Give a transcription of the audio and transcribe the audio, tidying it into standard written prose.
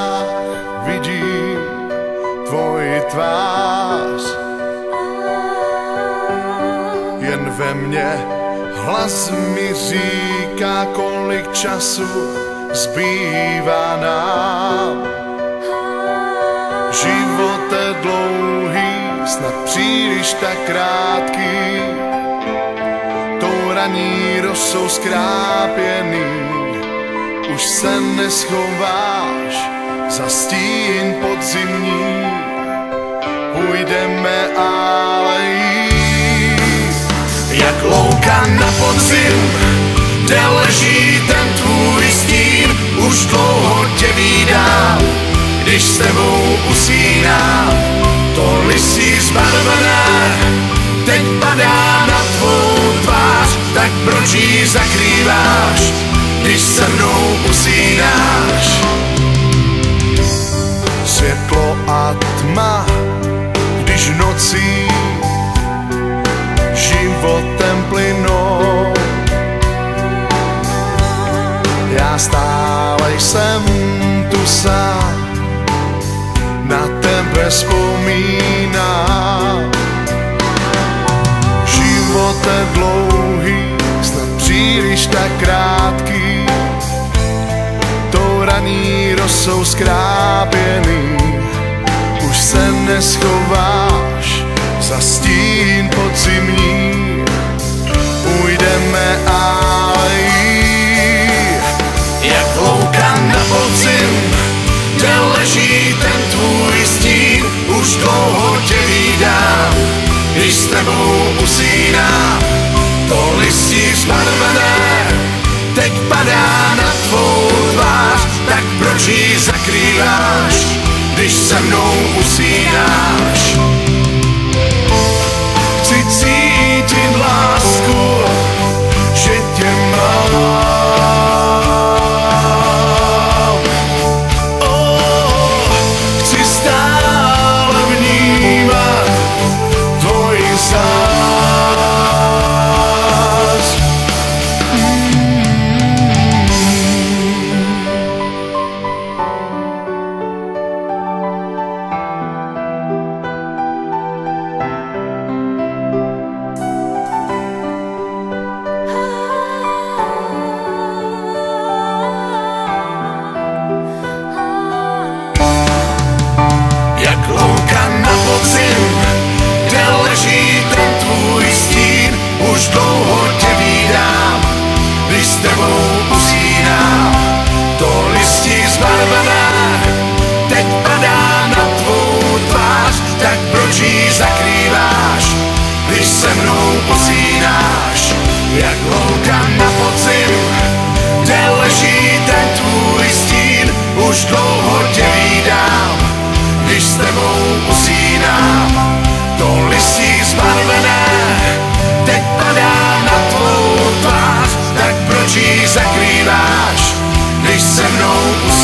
snách vidím tvoji tvář. Jen ve mně hlas mi říká, kolik času zbývá nám. Život je dlouhý, snad příliš tak krátký, tou raní rosou skrápěný. Už se neschováš za stín podzimní, půjdeme alejí. Jak louka na podzim, kde leží ten tvůj stín, už dlouho tě vídám, když s tebou usínám. To lisí zbarvené teď padá na tvou tvář, tak proč ji zakrýváš, když se mnou usínáš? Světlo a tma, když nocí životem plynou, já stále jsem tu sám, na tebe vzpomínám. Život je dlouhý, snad příliš tak krátký, tou raní rosou skrápěný. Už se neschováš za stín podzimní, půjdeme alejí. Jak louka na podzim, kde leží ten tvůj stín, už dlouho tě vídám, když s tebou usínám. To listí zbarvené teď padá na tvou tvář, tak proč ji zakrýváš, když se mnou usínáš? Chci cítit lásku, že tě mám. Chci stále vnímat tvoji zář. Jak louka na podzim, kde leží ten tvůj stín, už dlouho tě vídám, když s tebou usínám. To listí zbarvené teď padá na tvou tvář, tak proč ji zakrýváš, když se mnou usínáš? Jak louka na podzim, kde leží ten tvůj stín, už dlouho tě vídám, když s tebou usínám. To listí zbarvené teď padá na tvou tvář, tak proč ji zakrýváš, když se mnou usínáš?